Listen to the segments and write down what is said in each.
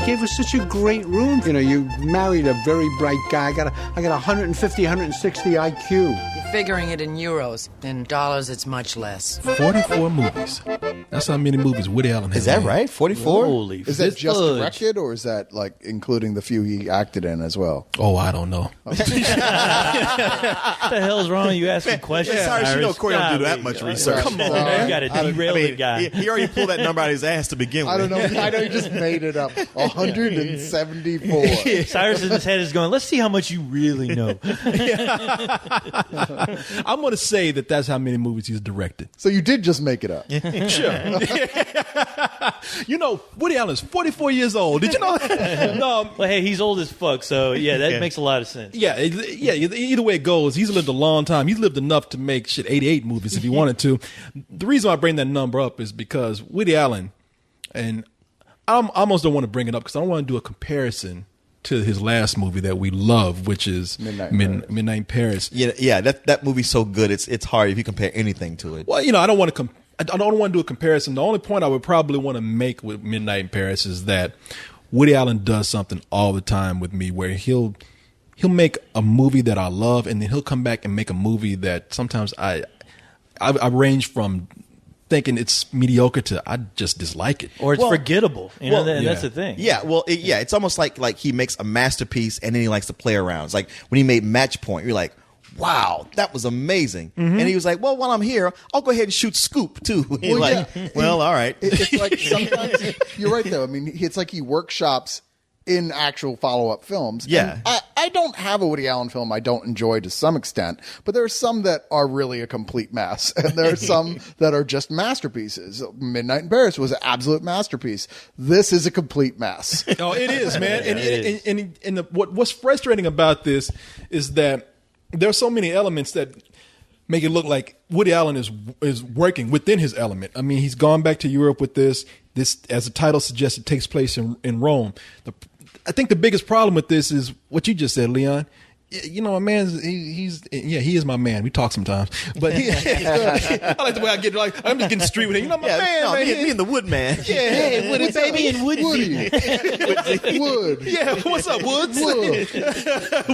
gave us such a great room. You know, you married a very bright guy. I got 150, 160 IQ. You're figuring it in euros. In dollars, it's much less. 44 movies. That's how many movies Woody Allen has. Is that made. right? 44? Holy Is that just fudge. directed, or is that like including the few he acted in as well? Oh, I don't know. What the hell's wrong with you asking questions? Sorry, you know Iris? Corey don't do that Golly. much research. Come on, man. You got to derail the guy. He already pulled that number out of his ass to begin with. I don't know. I know he just made it up. 174. Cyrus in his head is going, let's see how much you really know. I'm going to say that that's how many movies he's directed. So you did just make it up. Sure. You know, Woody Allen's 44 years old. Did you know that? No. Well, hey, he's old as fuck, so yeah, that makes a lot of sense. Yeah, either way it goes, he's lived a long time. He's lived enough to make 88 movies if he wanted to. The reason I bring that number up is because Woody Allen, and I almost don't want to bring it up because I don't want to do a comparison to his last movie that we love, which is Midnight in Paris. Yeah, that movie's so good. It's hard if you compare anything to it. Well, you know, I don't want to do a comparison. The only point I would probably want to make with Midnight in Paris is that Woody Allen does something all the time with me where he'll make a movie that I love, and then he'll come back and make a movie that sometimes I range from thinking it's mediocre to I just dislike it. Or it's forgettable. You know, that's the thing. Yeah, well, it's almost like he makes a masterpiece and then he likes to play around. It's like when he made Match Point, you're like, wow, that was amazing. Mm-hmm. And he was like, well, while I'm here, I'll go ahead and shoot Scoop, too. Well, all right. It's like sometimes, you're right, though. I mean, it's like he workshops in actual follow-up films. Yeah. And I don't have a Woody Allen film I don't enjoy to some extent, but there are some that are really a complete mess, and there are some that are just masterpieces. Midnight in Paris was an absolute masterpiece. This is a complete mess. Oh, it is, man. And what's frustrating about this is that there are so many elements that make it look like Woody Allen is working within his element. I mean, he's gone back to Europe with this. This, as the title suggests, it takes place in Rome. I think the biggest problem with this is what you just said, Leon. You know, a man's he is my man. We talk sometimes, but I like the way I get. Like I'm just getting street with him. You know, my man. No, man. me and the Wood man. Yeah, hey, Woody, baby, and Woody. Wood. Yeah, what's up, Woods? Wood.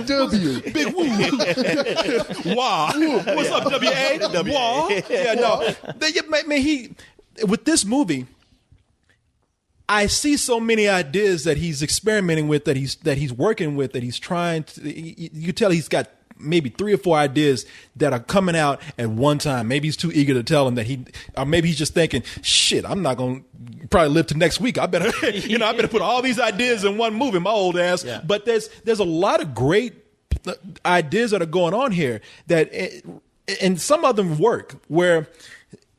W. Big Woo. Wah. What's up, W.A.? Wah. Yeah, no. Man, with this movie, I see so many ideas that he's experimenting with, that he's working with, that he's trying to. You can tell he's got maybe 3 or 4 ideas that are coming out at one time. Maybe he's too eager to tell him that or maybe he's just thinking, shit, I'm not going to probably live to next week. I better, I better put all these ideas in one movie, my old ass. Yeah. But there's a lot of great ideas that are going on here and some of them work where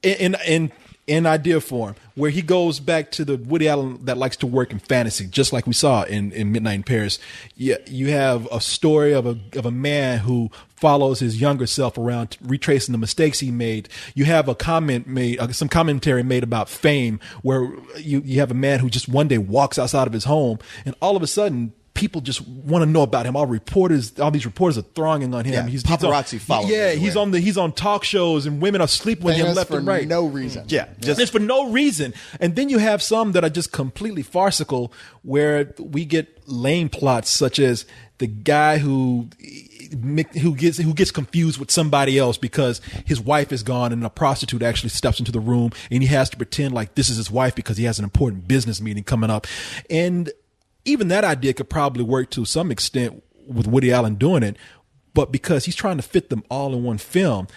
in idea form, where he goes back to the Woody Allen that likes to work in fantasy, just like we saw in Midnight in Paris. You have a story of a man who follows his younger self around, retracing the mistakes he made. You have some commentary made about fame, where you have a man who just one day walks outside of his home, and all of a sudden, people just want to know about him. All these reporters are thronging on him. Yeah, paparazzi following him everywhere. He's on talk shows, and women are sleeping with him left and right. For no reason. Yeah, just for no reason. And then you have some that are just completely farcical, where we get lame plots, such as the guy who gets confused with somebody else because his wife is gone, and a prostitute actually steps into the room, and he has to pretend like this is his wife because he has an important business meeting coming up. And even that idea could probably work to some extent with Woody Allen doing it, but because he's trying to fit them all in one film,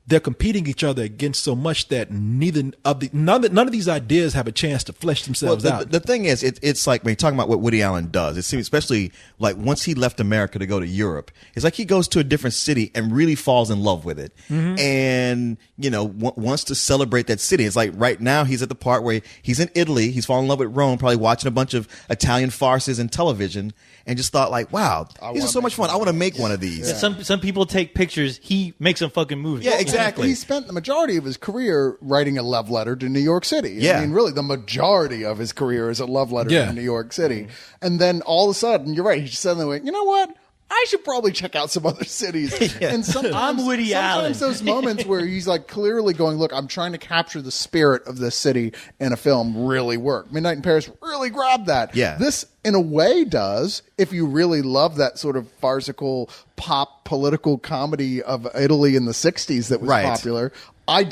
they're competing each other against so much that none of these ideas have a chance to flesh themselves out. The thing is, it's like when you're talking about what Woody Allen does, it seems, especially like once he left America to go to Europe, it's like he goes to a different city and really falls in love with it. Mm-hmm. And, wants to celebrate that city. It's like right now he's at the part where he's in Italy. He's fallen in love with Rome, probably watching a bunch of Italian farces and television, and just thought like, wow, these are so much fun. I want to make one of these. Yeah. Some people take pictures. He makes a fucking movie. Yeah, exactly. He spent the majority of his career writing a love letter to New York City. Yeah. I mean, really, the majority of his career is a love letter to New York City. And then all of a sudden, you're right, he just suddenly went, you know what? I should probably check out some other cities. And sometimes, I'm Woody Allen. sometimes those moments where he's like clearly going, look, I'm trying to capture the spirit of this city in a film really work. Midnight in Paris really grabbed that. Yeah. This, in a way, does, if you really love that sort of farcical pop political comedy of Italy in the 60s that was popular. I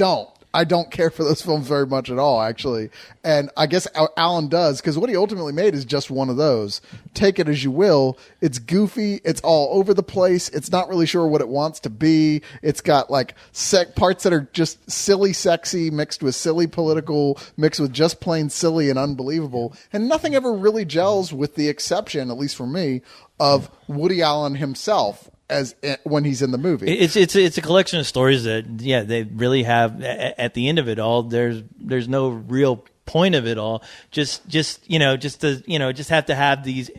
don't care for those films very much at all, actually. And I guess Allen does, because what he ultimately made is just one of those. Take it as you will. It's goofy. It's all over the place. It's not really sure what it wants to be. It's got like parts that are just silly sexy mixed with silly political, mixed with just plain silly and unbelievable. And nothing ever really gels, with the exception, at least for me, of Woody Allen himself. When he's in the movie, it's a collection of stories that they really have. At the end of it all, there's no real point of it all. Just have to have these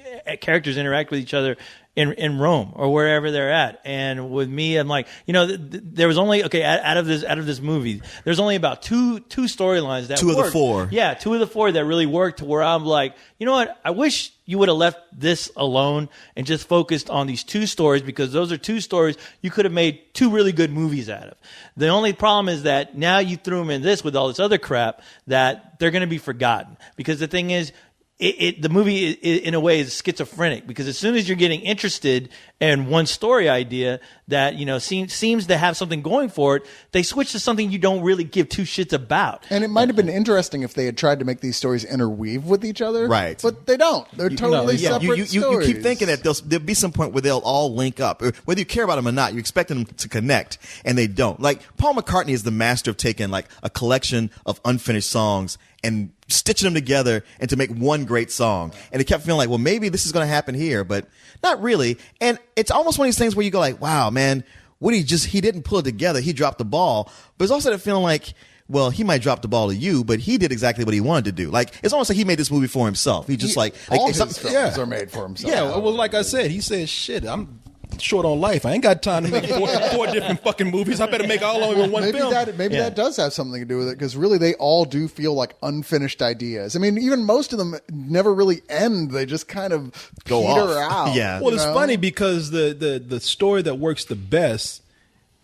characters interact with each other in Rome or wherever they're at. And with me, I'm like, there was only out of this movie, there's only about two storylines that two worked. of the four. Yeah, two of the four that really worked, to where I'm like, you know what? I wish you would have left this alone and just focused on these two stories, because those are two stories you could have made two really good movies out of. The only problem is that now you threw them in this with all this other crap that they're going to be forgotten. Because the thing is, the movie in a way is schizophrenic, because as soon as you're getting interested in one story idea that seems to have something going for it, they switch to something you don't really give two shits about. And it might have been interesting if they had tried to make these stories interweave with each other, right? But they don't. They're totally separate stories. You keep thinking that there'll be some point where they'll all link up, whether you care about them or not. You expect them to connect, and they don't. Like Paul McCartney is the master of taking like a collection of unfinished songs and stitching them together and to make one great song. And it kept feeling like, well, maybe this is going to happen here, but not really. And it's almost one of these things where you go like, wow, man, Woody he didn't pull it together. He dropped the ball. But it's also that feeling like, well, he might drop the ball to you, but he did exactly what he wanted to do. Like, it's almost like he made this movie for himself. He just all his films are made for himself. Yeah, well, like I said, he said, shit, I'm short on life. I ain't got time to make four different fucking movies. I better make all of them in one film. Maybe that does have something to do with it, because really they all do feel like unfinished ideas. I mean, even most of them never really end. They just kind of go peter off. out. Yeah. Well, it's funny because the story that works the best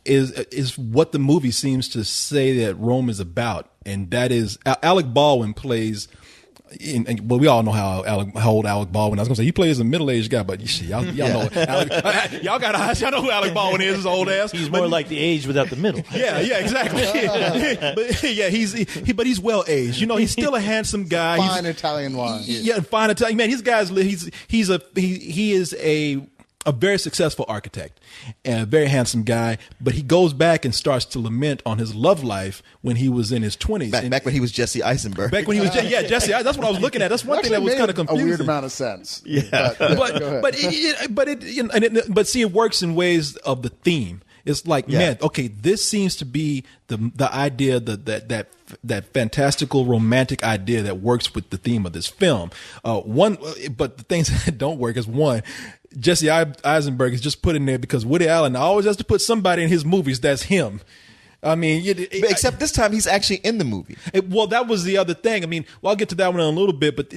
is what the movie seems to say that Rome is about, and that is Alec Baldwin plays. Well, we all know how old Alec Baldwin. I was gonna say he plays a middle-aged guy, but y'all know y'all got eyes. Y'all know who Alec Baldwin is. His old ass. He's more like the age without the middle. Yeah, exactly. But yeah, he's well aged. He's still a handsome guy. Fine Italian wine. Yeah, fine Italian man. His guy's he is a very successful architect and a very handsome guy, but he goes back and starts to lament on his love life when he was in his 20s. Back when he was Jesse Eisenberg. Back when he was Jesse. That's what I was looking at. That's one thing that was kind of confusing. A weird amount of sense. Yeah, but see, it works in ways of the theme. It's like, man, okay, this seems to be the idea that fantastical romantic idea that works with the theme of this film. But the things that don't work is, one, Jesse Eisenberg is just put in there because Woody Allen always has to put somebody in his movies that's him. I mean, except this time he's actually in the movie. Well, that was the other thing. I mean, I'll get to that one in a little bit, but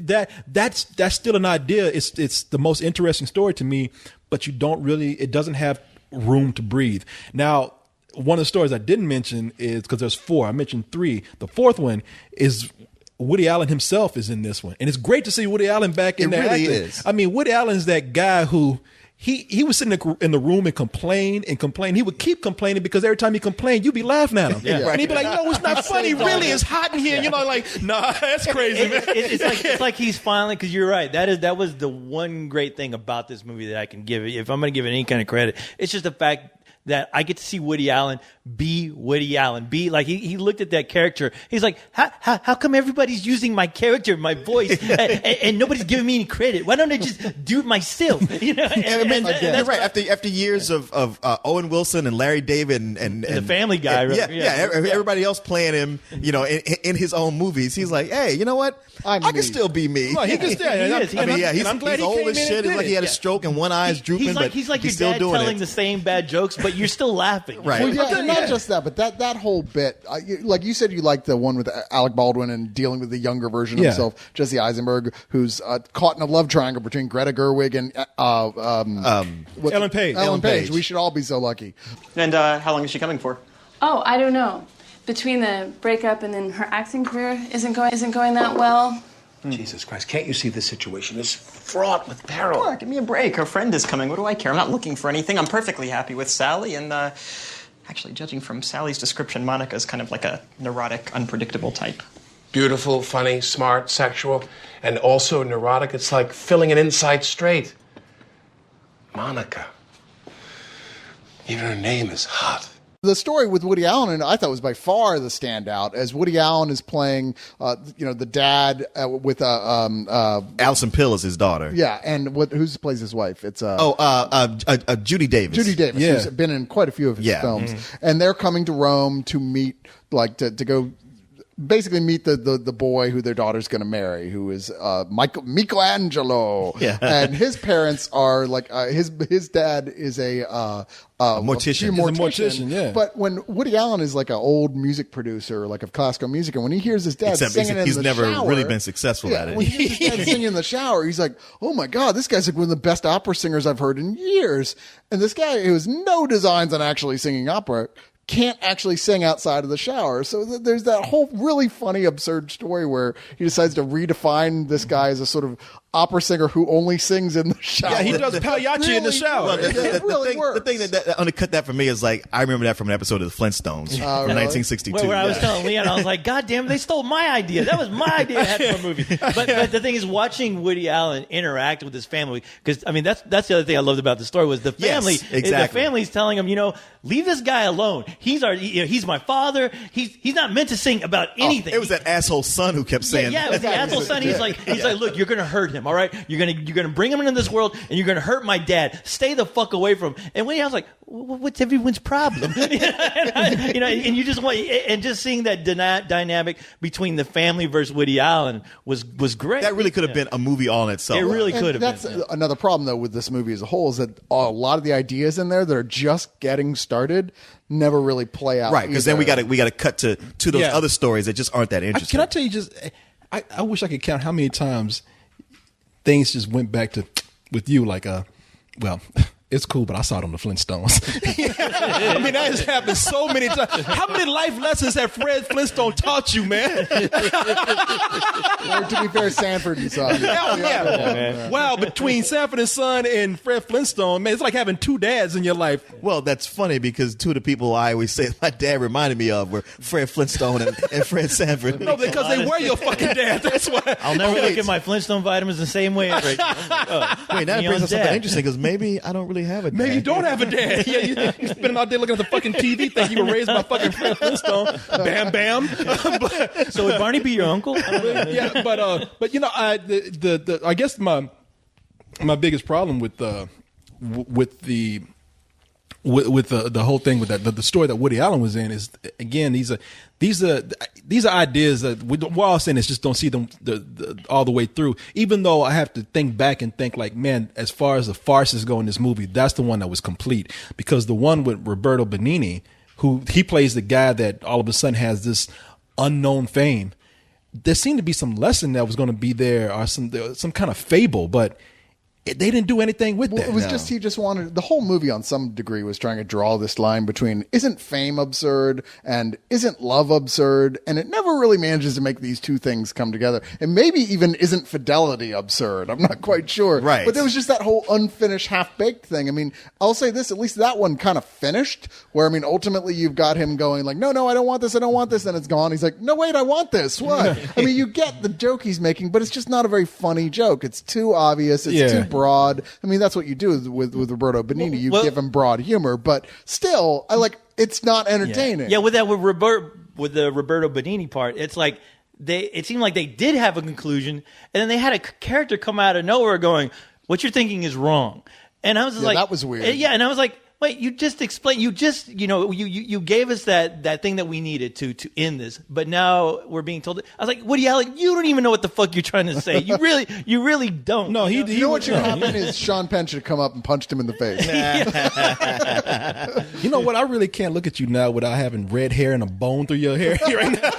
that's still an idea. It's the most interesting story to me, but it doesn't have room to breathe. Now, one of the stories I didn't mention is, because there's four, I mentioned three. The fourth one is Woody Allen himself is in this one, and it's great to see Woody Allen back in there. It really is. I mean, Woody Allen's that guy who he was sitting in the room and complain. He would keep complaining because every time he complained, you'd be laughing at him. Yeah. And he'd be like, it's not funny. Really, it's hot in here. Yeah. Like, nah, that's crazy, man. It's like he's finally, because you're right. That was the one great thing about this movie that I can give it. If I'm going to give it any kind of credit, it's just the fact that I get to see Woody Allen be Woody Allen. Be like, he looked at that character. He's like, how come everybody's using my character, my voice, and nobody's giving me any credit? Why don't I just do it myself? You're right. After years of Owen Wilson and Larry David and the Family Guy, everybody else playing him, in his own movies, he's like, hey, you know what? I can still be me. Well, he can still. I'm glad he's old as shit. It's like he had a stroke and one eye is drooping. He's like your still dad doing telling the same bad jokes, but but you're still laughing. Right. Well, yeah, and not just that, but that whole bit, like you said, you liked the one with Alec Baldwin and dealing with the younger version of Yeah. himself, Jesse Eisenberg, who's caught in a love triangle between Greta Gerwig and Ellen Page. Ellen Page. Page. We should all be so lucky. And how long is she coming for? Oh, I don't know. Between the breakup and then her acting career isn't going that well. Jesus Christ, can't you see the situation is fraught with peril? Look, give me a break. Her friend is coming. What do I care? I'm not looking for anything. I'm perfectly happy with Sally. And actually, judging from Sally's description, Monica's kind of like a neurotic, unpredictable type. Beautiful, funny, smart, sexual, and also neurotic. It's like filling an inside straight. Monica. Even her name is hot. The story with Woody Allen, and I thought was by far the standout, as Woody Allen is playing, the dad with Alison Pill is his daughter. yeah, and who plays his wife? It's Judy Davis. Judy Davis, Yeah. who's been in quite a few of his Yeah. films, and they're coming to Rome to meet, to go. Basically, meet the boy who their daughter's going to marry, who is Michelangelo. Yeah. And his parents are like his dad is a mortician. a He's a mortician, yeah. But when Woody Allen is like an old music producer, like of classical music, and when he hears his dad Except singing in he's the never shower, really been successful at it. When he hears his dad singing in the shower, he's like, "Oh my god, this guy's like one of the best opera singers I've heard in years." And this guy who has no designs on actually singing opera can't actually sing outside of the shower. So there's that whole really funny, absurd story where he decides to redefine this guy as a sort of opera singer who only sings in the shower. Yeah, he does Pagliacci in the shower. Well, It really works. the thing that undercut that for me is like I remember that from an episode of the Flintstones from really? 1962. Where I was telling Leon, I was like, God damn, they stole my idea. That was my idea to have for a movie. But the thing is, watching Woody Allen interact with his family, because I mean, that's the other thing I loved about the story was the family. Yes, exactly. The family's telling him, leave this guy alone. He's my father. He's not meant to sing about anything. It was that asshole son who kept saying, Yeah, it was the asshole son. He's like, look, you're gonna hurt him. All right, you're gonna bring him into this world, and you're gonna hurt my dad. Stay the fuck away from him. And Woody Allen's like, what's everyone's problem? and you just want, and just seeing that dynamic between the family versus Woody Allen was great. That really could have been a movie all in itself. It really And could have that's been. another problem, though, with this movie as a whole is that a lot of the ideas in there that are just getting started never really play out. Right, because then we got to cut to those Yeah. other stories that just aren't that interesting. Can I tell you just? I wish I could count how many times things just went back to with you. Like, well, it's cool, but I saw it on the Flintstones. I mean, that has happened so many times. How many life lessons have Fred Flintstone taught you, man? Or, to be fair, Sanford and Son. Hell yeah. Wow, between Sanford and Son and Fred Flintstone, man, it's like having two dads in your life. Well, that's funny because two of the people I always say my dad reminded me of were Fred Flintstone and Fred Sanford. No, because they were your fucking dad. That's why. I'll never look at my Flintstone vitamins the same way. Wait, that brings up Neon's something dad. interesting because maybe I don't really have a dad. Maybe you don't have a dad. Yeah, you're spending all day looking at the fucking TV thinking you were raised by fucking Fred Flintstone. Bam, bam. So would Barney be your uncle? Yeah, but I guess my biggest problem with the whole thing with that the story that Woody Allen was in is, again, these are ideas that we're all saying is just don't see them all the way through. Even though I have to think back and think like, man, as far as the farces go in this movie, that's the one that was complete, because the one with Roberto Benigni, who he plays the guy that all of a sudden has this unknown fame. There seemed to be some lesson that was going to be there, or some kind of fable, but they didn't do anything with that. It was just, he just wanted, the whole movie on some degree was trying to draw this line between isn't fame absurd and isn't love absurd, and it never really manages to make these two things come together. And maybe even isn't fidelity absurd. I'm not quite sure. Right. But there was just that whole unfinished, half-baked thing. I mean, I'll say this, at least that one kind of finished, where, I mean, ultimately you've got him going like, no, I don't want this, then it's gone. He's like, no, wait, I want this. What? I mean, you get the joke he's making, but it's just not a very funny joke. It's too obvious. It's too broad. I mean, that's what you do with Roberto Benigni. You give him broad humor, but still, it's not entertaining. Yeah, with the Roberto Benigni part, it's like it seemed like they did have a conclusion, and then they had a character come out of nowhere going, "What you're thinking is wrong," and I was just like, that was weird. Yeah, and I was like, Wait, you just explained. You just, you gave us that thing that we needed to end this, but now we're being told. I was like, Woody Allen, you don't even know what the fuck you're trying to say. You really don't. No, You know what should happen is Sean Penn should come up and punched him in the face. You know what? I really can't look at you now without having red hair and a bone through your hair right now.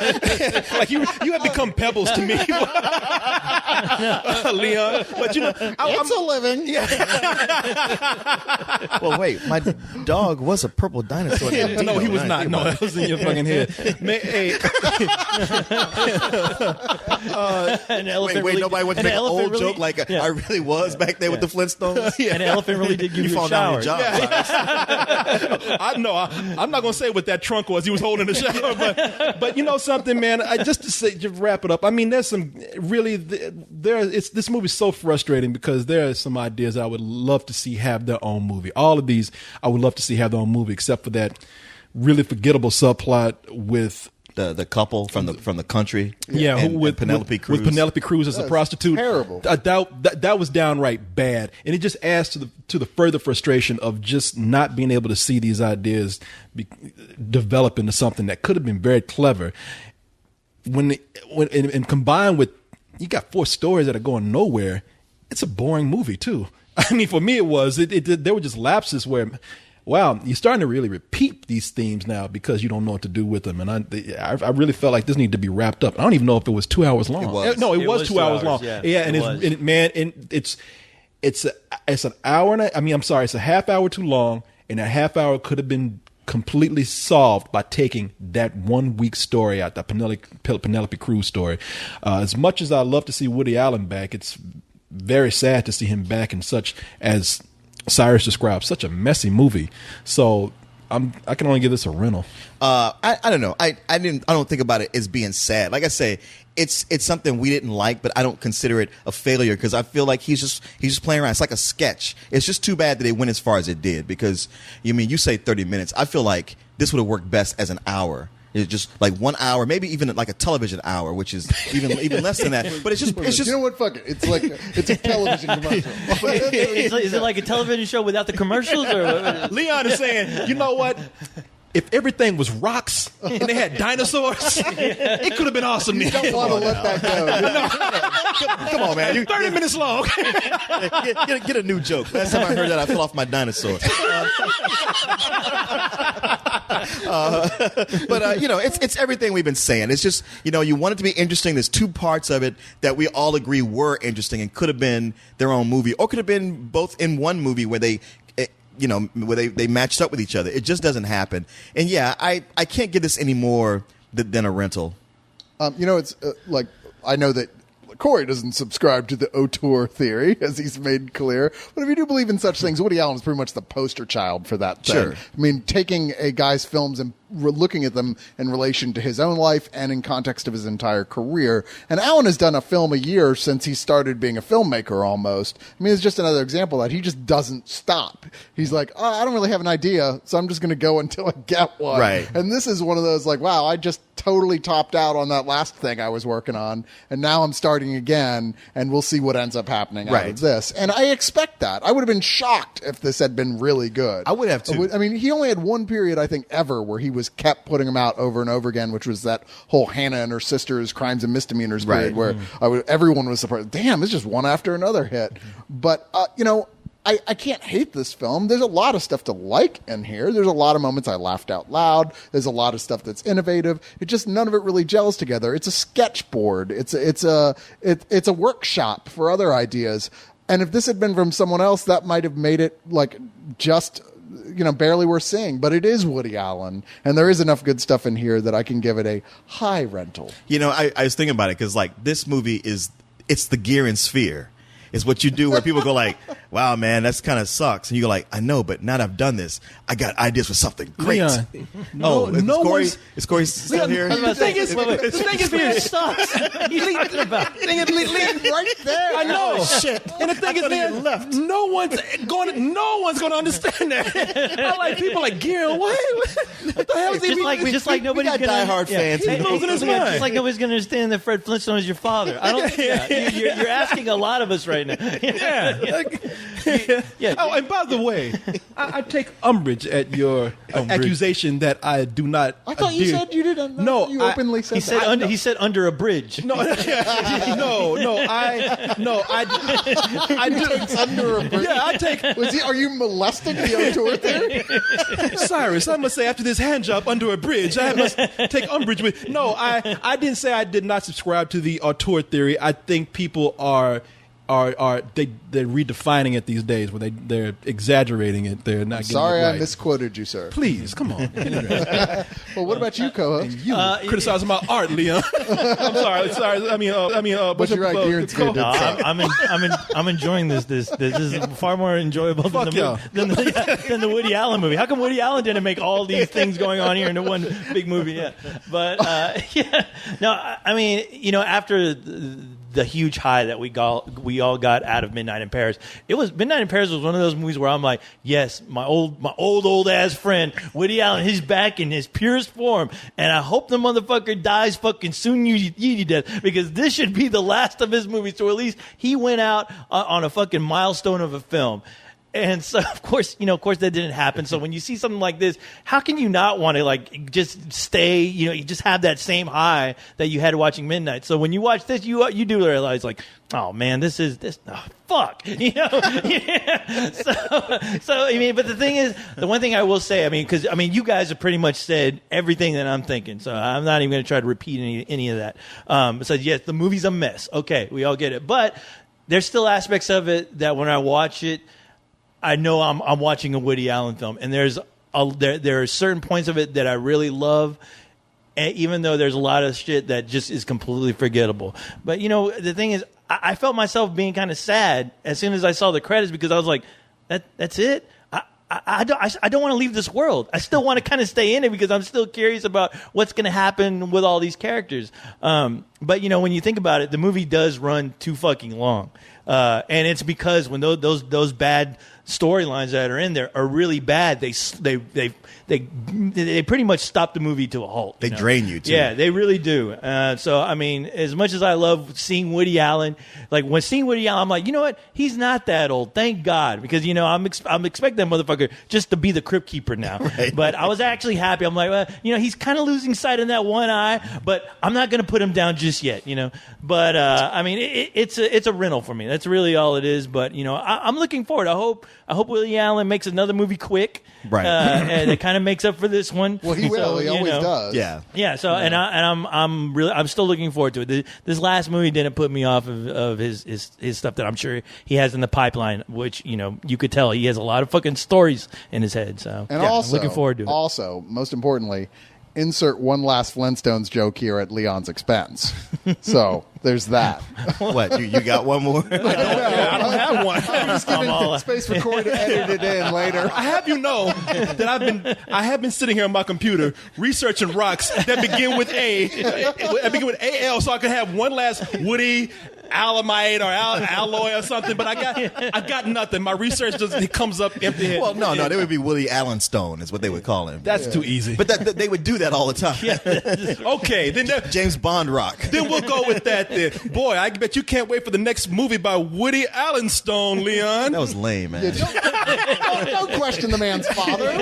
Like you have become pebbles to me, Leon. But It's a living. Yeah. Well, wait, my dog was a purple dinosaur. No, he was not. No, that was in your fucking head. Man, hey. An elephant Wait, really- nobody wants an to make an elephant old really- joke like yeah. I really was back there with the Flintstones. An elephant really did give you fall a down shower. on your job. I'm not gonna say what that trunk was he was holding in the shower, but you know something, man. Just wrap it up. I mean, there's some really this movie's so frustrating because there are some ideas I would love to see have their own movie. All of these I would love to see have their own movie, except for that really forgettable subplot with The couple from the country, with Penelope Cruz. With Penelope Cruz as a prostitute. terrible. That was downright bad, and it just adds to the further frustration of just not being able to see these ideas develop into something that could have been very clever. When combined with, you got 4 stories that are going nowhere. It's a boring movie too. I mean, for me, it was. There were just lapses where, wow, you're starting to really repeat these themes now because you don't know what to do with them. And I really felt like this needed to be wrapped up. I don't even know if it was 2 hours long. It was. No, it was 2 hours long. Yeah, and it's an hour. It's a half hour too long, and a half hour could have been completely solved by taking that 1 week story out, the Penelope Cruz story. As much as I love to see Woody Allen back, it's very sad to see him back in such, as Cyrus described, such a messy movie. So I can only give this a rental. I don't know. I don't think about it as being sad. Like I say, it's something we didn't like, but I don't consider it a failure because I feel like he's just playing around. It's like a sketch. It's just too bad that it went as far as it did because you say 30 minutes. I feel like this would have worked best as an hour. It's just like 1 hour, maybe even like a television hour, which is even less than that. But it's just You know what? Fuck it. It's a television commercial. Is it like a television show without the commercials? Or Leon is saying, you know what? If everything was rocks and they had dinosaurs, it could have been awesome. You don't want to let that go. come on, man. 30 minutes long. Get a new joke. Last time I heard that, I fell off my dinosaur. But it's everything we've been saying. It's just you want it to be interesting. There's 2 parts of it that we all agree were interesting and could have been their own movie, or could have been both in one movie where they matched up with each other. It just doesn't happen. And yeah, I can't give this any more than a rental. It's like, I know that Corey doesn't subscribe to the auteur theory, as he's made clear. But if you do believe in such things, Woody Allen is pretty much the poster child for that thing. Sure. I mean, taking a guy's films and looking at them in relation to his own life and in context of his entire career. And Allen has done a film a year since he started being a filmmaker almost. I mean, it's just another example that he just doesn't stop. He's like, I don't really have an idea, so I'm just going to go until I get one. Right. And this is one of those like, wow, I just totally topped out on that last thing I was working on, and now I'm starting again, and we'll see what ends up happening out of this. And I expect that. I would have been shocked if this had been really good. I would have too. I mean, he only had one period, I think, ever where he was kept putting them out over and over again, which was that whole Hannah and her sisters crimes and misdemeanors period where everyone was surprised. Damn, it's just one after another hit. But, I can't hate this film. There's a lot of stuff to like in here. There's a lot of moments I laughed out loud. There's a lot of stuff that's innovative. It just, none of it really gels together. It's a sketchboard. It's a workshop for other ideas. And if this had been from someone else, that might have made it like just, barely worth seeing. But it is Woody Allen, and there is enough good stuff in here that I can give it a high rental. I was thinking about it because this movie it's the Gear and Sphere. It's what you do where people go like, wow, man, that's kind of sucks. And you go like, I know, but now that I've done this, I got ideas for something great. Leon, is Corey still here? The thing is, Sphere sucks. What are you talking about? Right there. I know. Shit. And the thing is, man, no one's going to understand that. I like people like Gear. What the hell is he? Just like nobody's got gonna diehard fans. He's losing his mind. Just like nobody's going to understand that Fred Flintstone is your father. I don't think that. You're asking a lot of us right now. Yeah. Yeah. Oh, and by the way, I take umbrage at your accusation that I do not. I thought you adhere- said you didn't. No, you I- openly said He that. said under. He said under a bridge. No, I do. It's under a bridge. Yeah, I take Are you molesting the auteur theory? Cyrus. I must say, after this hand job under a bridge, I must take umbrage with. No, I didn't say I did not subscribe to the auteur theory. I think people are they're redefining it these days, where they're exaggerating it. They're not. Sorry, getting it I right. misquoted you, sir. Please, come on. Well, what about you, co-host? You criticizing my art, Leon. I'm sorry. I mean, But you're right, Kieran's good. No, I'm enjoying this. This is far more enjoyable Fuck y'all. than the Woody Allen movie. How come Woody Allen didn't make all these things going on here into one big movie? Yeah, but yeah, no. I mean, after the huge high that we all got out of Midnight in Paris, Midnight in Paris was one of those movies where I'm like, yes, my old ass friend Woody Allen, he's back in his purest form, and I hope the motherfucker dies fucking soon you death, because this should be the last of his movies. So at least he went out on a fucking milestone of a film. And so, of course, that didn't happen. So when you see something like this, how can you not want to just stay, you just have that same high that you had watching Midnight. So when you watch this, you do realize oh man, fuck, Yeah. So I mean, but the thing is, the one thing I will say, because you guys have pretty much said everything that I'm thinking. So I'm not even going to try to repeat any of that. So yes, the movie's a mess. Okay, we all get it. But there's still aspects of it that when I watch it, I know I'm watching a Woody Allen film, and there are certain points of it that I really love, even though there's a lot of shit that just is completely forgettable. But the thing is, I felt myself being kind of sad as soon as I saw the credits, because I was like, that's it. I don't want to leave this world. I still want to kind of stay in it because I'm still curious about what's going to happen with all these characters. But when you think about it, the movie does run too fucking long, and it's because when those bad storylines that are in there are really bad, they pretty much stop the movie to a halt. They drain you too. Yeah, they really do. So I mean, as much as I love seeing Woody Allen, when seeing Woody Allen, I'm like, you know what? He's not that old, thank God, because I'm expecting that motherfucker just to be the crypt keeper now. Right. But I was actually happy. I'm like, well, he's kind of losing sight in that one eye, but I'm not going to put him down just yet. But I mean, it's a rental for me. That's really all it is. But I'm looking forward. I hope Woody Allen makes another movie quick, right? And it kind of makes up for this one. Well, he will. He always does. Yeah. Yeah. So, and I'm still looking forward to it. This last movie didn't put me off of his stuff that I'm sure he has in the pipeline, which you could tell he has a lot of fucking stories in his head. So, And yeah, also, I'm looking forward to it. Also, most importantly, insert one last Flintstones joke here at Leon's expense. So there's that. What, you got one more? I don't have one. I'm just giving space for Corey to edit it in later. I have that I have been sitting here on my computer researching rocks that begin with AL, so I can have one last Woody Alamite or alloy or something. But I got nothing. My research it comes up empty. Well, no, they would be Willie Allen Stone is what they would call him. That's too easy. But they would do that all the time. Okay, then James Bond rock. Then we'll go with that. Then, boy, I bet you can't wait for the next movie by Woody Allen Stone, Leon. That was lame, man. Don't question the man's father.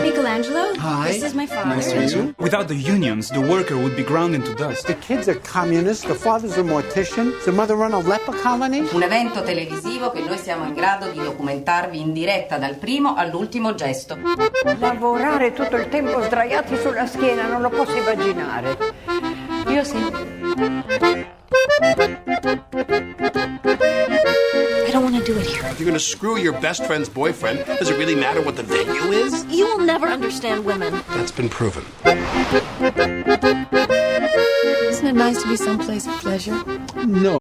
Michelangelo? Hi. This is my father. Nice to meet you. Without the unions, the worker would be ground into dust. The kids are communists, the father's a mortician, the mother run a leper colony. Un evento televisivo che noi siamo in grado di documentarvi in diretta dal primo all'ultimo gesto. Lavorare tutto il tempo sdraiati sulla schiena, non lo posso immaginare. Io sì. I don't want to do it here. You're gonna screw your best friend's boyfriend. Does it really matter what the venue is? You will never understand women. That's been proven. Isn't it nice to be someplace of pleasure? No,